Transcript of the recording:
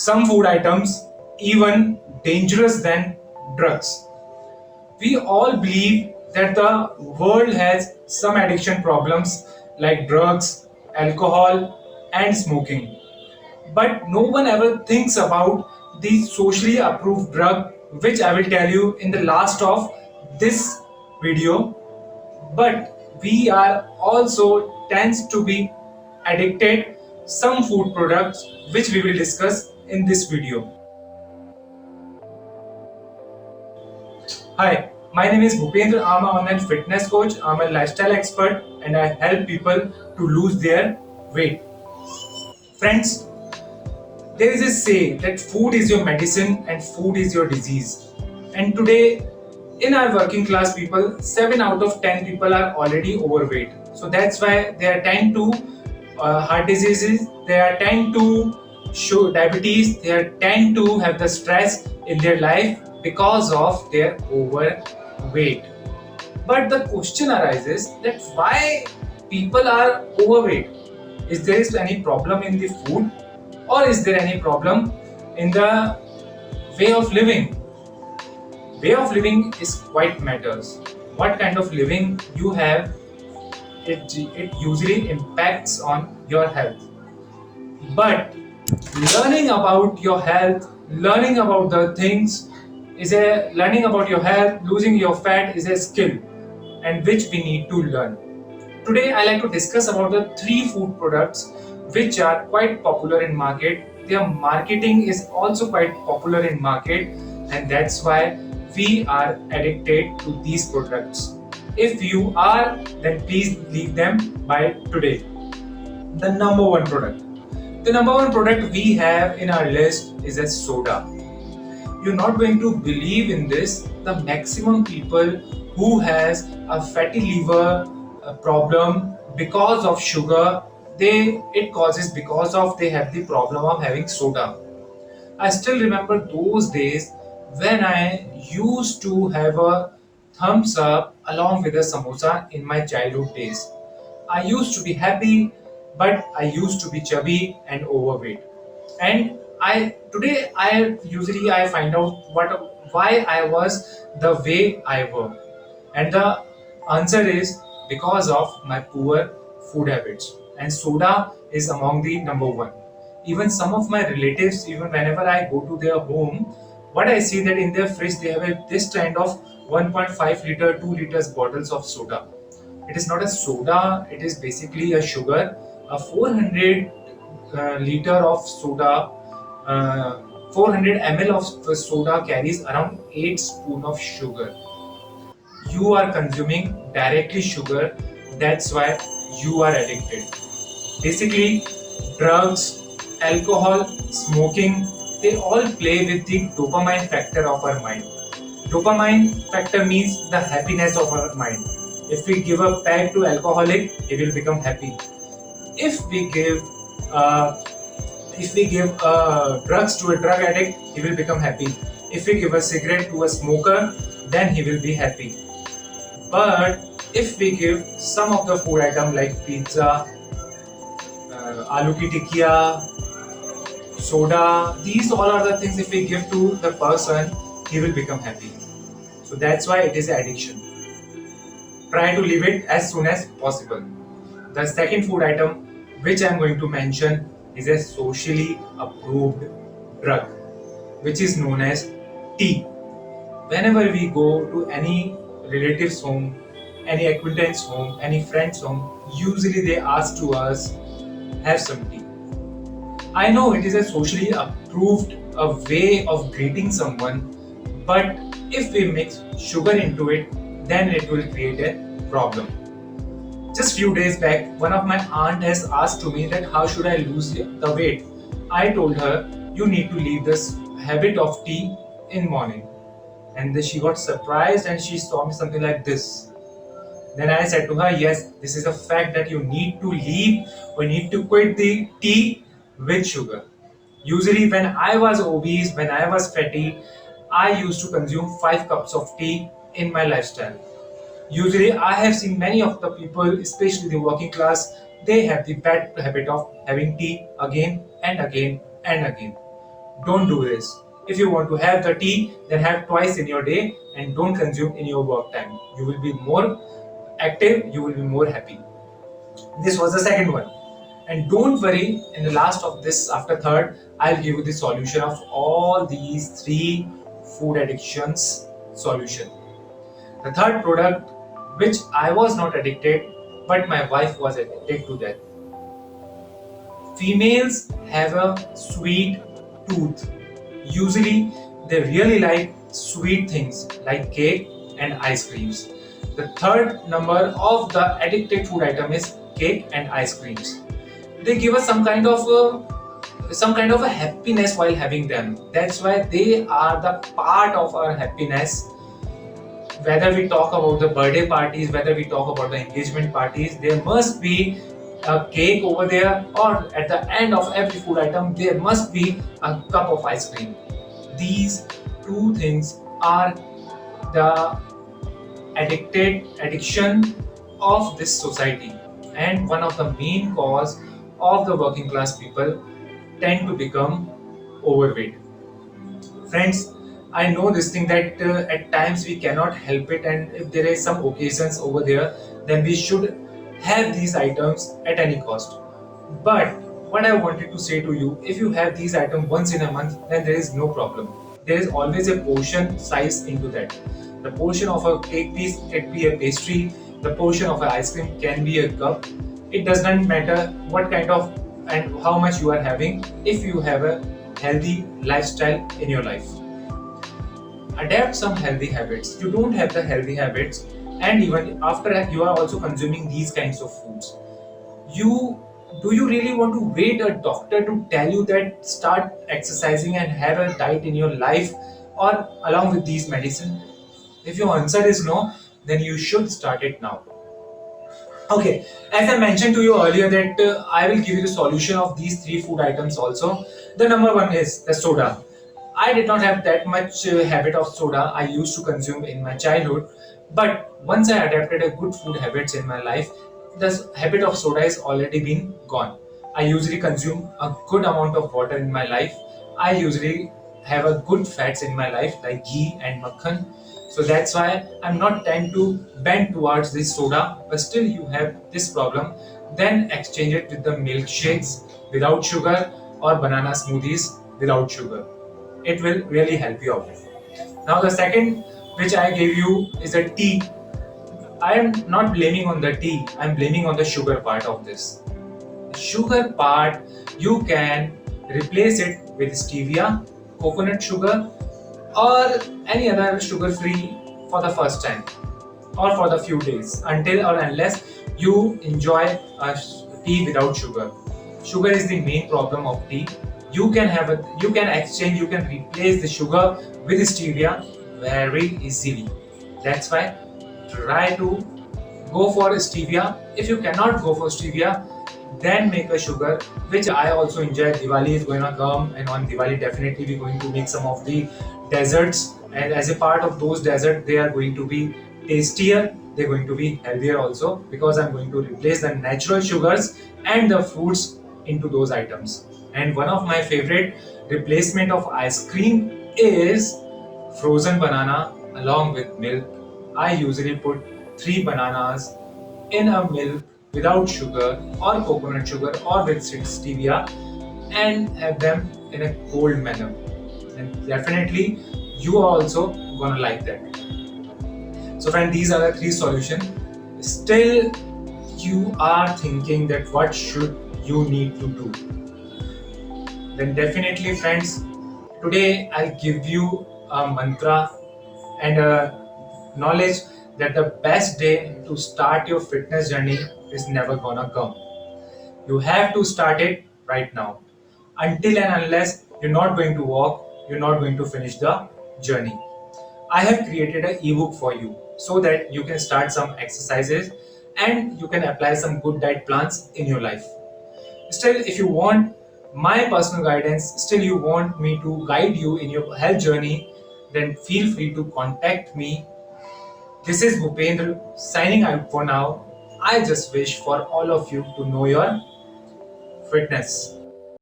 some food items even dangerous than drugs. We all believe that the world has some addiction problems like drugs, alcohol, and smoking. But no one ever thinks about the socially approved drug, which I will tell you in the last of this video. But we are also tends to be addicted some food products, which we will discuss in this video. Hi, my name is Bhupendra. I'm an online fitness coach. I'm a lifestyle expert and I help people to lose their weight. Friends, there is a say that food is your medicine and food is your disease. And today, in our working class people, 7 out of 10 people are already overweight. So that's why they are tend to heart diseases, they are tend to show diabetes, they are tend to have the stress in their life because of their overweight. But the question arises that why people are overweight? Is there any problem in the food or is there any problem in the way of living? Way of living is quite matters. What kind of living you have, it usually impacts on your health. But learning about your health, learning about the things learning about your health, losing your fat is a skill and which we need to learn. Today I like to discuss about the three food products which are quite popular in market. Their marketing is also quite popular in market and that's why we are addicted to these products. If you are, then please leave them by today. The number one product. The number one product we have in our list is a soda. You're not going to believe in this. The maximum people who has a fatty liver problem because of sugar, it causes because of they have the problem of having soda. I still remember those days when I used to have a thumbs up along with a samosa in my childhood days. I used to be happy, but I used to be chubby and overweight. And I find out why I was the way I were. And the answer is because of my poor food habits. And soda is among the number one. Even some of my relatives, even whenever I go to their home, what I see that in their fridge they have this kind of 1.5 liter, 2 liters bottles of soda. It is not a soda, it is basically a sugar. A 400 liter of soda, 400 ml of soda carries around 8 spoon of sugar. You are consuming directly sugar, that's why you are addicted. Basically, drugs, alcohol, smoking, they all play with the dopamine factor of our mind. Dopamine factor means the happiness of our mind. If we give a pack to alcoholic, he will become happy. If we give uh, drugs to a drug addict, he will become happy. If we give a cigarette to a smoker, then he will be happy. But if we give some of the food item like pizza, aloo ki tikkiya, soda, these all are the things if we give to the person, he will become happy. So that's why it is addiction. Try to leave it as soon as possible. The second food item which I am going to mention is a socially approved drug which is known as tea. Whenever we go to any relative's home, any acquaintance home, any friend's home, usually they ask to us, have some tea. I know it is a socially approved a way of greeting someone, but if we mix sugar into it, then it will create a problem. Just few days back, one of my aunt has asked to me that how should I lose the weight. I told her you need to leave this habit of tea in morning. And then she got surprised and she saw me something like this. Then I said to her, yes, this is a fact that you need to leave or need to quit the tea with sugar. Usually when I was obese, when I was fatty, I used to consume 5 cups of tea in my lifestyle. Usually I have seen many of the people, especially the working class, they have the bad habit of having tea again and again and again. Don't do this. If you want to have the tea, then have twice in your day and don't consume in your work time. You will be more active, you will be more happy. This was the second one. And don't worry, in the last of this, after third, I'll give you the solution of all these three food addictions solution. The third product, which I was not addicted, but my wife was addicted to that. Females have a sweet tooth. Usually, they really like sweet things like cake and ice creams. The third number of the addicted food item is cake and ice creams. They give us some kind of a happiness while having them. That's why they are the part of our happiness. Whether we talk about the birthday parties, whether we talk about the engagement parties, there must be a cake over there, or at the end of every food item, there must be a cup of ice cream. These two things are the addiction of this society, and one of the main cause of the working class people tend to become overweight. Friends, I know this thing that at times we cannot help it, and if there is some occasions over there, then we should have these items at any cost. But what I wanted to say to you, if you have these items once in a month, then there is no problem. There is always a portion size into that. The portion of a cake piece can be a pastry, the portion of an ice cream can be a cup. It does not matter what kind of and how much you are having if you have a healthy lifestyle in your life. Adapt some healthy habits. You don't have the healthy habits, and even after that, you are also consuming these kinds of foods. You do you really want to wait a doctor to tell you that start exercising and have a diet in your life, or along with these medicine? If your answer is no, then you should start it now. Okay, as I mentioned to you earlier that I will give you the solution of these three food items also. The number one is the soda. I did not have that much habit of soda I used to consume in my childhood, but once I adapted a good food habits in my life, the habit of soda has already been gone. I usually consume a good amount of water in my life. I usually have a good fats in my life like ghee and makhan. So that's why I'm not tend to bend towards this soda, but still you have this problem. Then exchange it with the milkshakes without sugar or banana smoothies without sugar. It will really help you out. Now the second which I gave you is the tea. I am not blaming on the tea, I am blaming on the sugar part of this. The sugar part, you can replace it with stevia, coconut sugar, or any other sugar free for the first time or for the few days until or unless you enjoy a tea without sugar. Sugar is the main problem of tea. You can exchange, you can replace the sugar with stevia very easily. That's why try to go for stevia. If you cannot go for stevia, then make a sugar, which I also enjoy. Diwali is going to come, and on Diwali, definitely we're going to make some of the desserts. And as a part of those desserts, they are going to be tastier, they're going to be healthier also, because I'm going to replace the natural sugars and the fruits into those items. And one of my favorite replacement of ice cream is frozen banana along with milk. I usually put 3 bananas in a milk without sugar or coconut sugar or with stevia and have them in a cold manner. And definitely you are also gonna like that. So friend, these are the three solutions. Still you are thinking that what should you need to do? Then definitely friends, today I'll give you a mantra and a knowledge that the best day to start your fitness journey is never gonna come. You have to start it right now. Until and unless you're not going to walk, you're not going to finish the journey. I have created an ebook for you so that you can start some exercises and you can apply some good diet plans in your life. Still, if you want my personal guidance, still you want me to guide you in your health journey, then feel free to contact me. This is Bhupendra signing out for now. I just wish for all of you to know your fitness.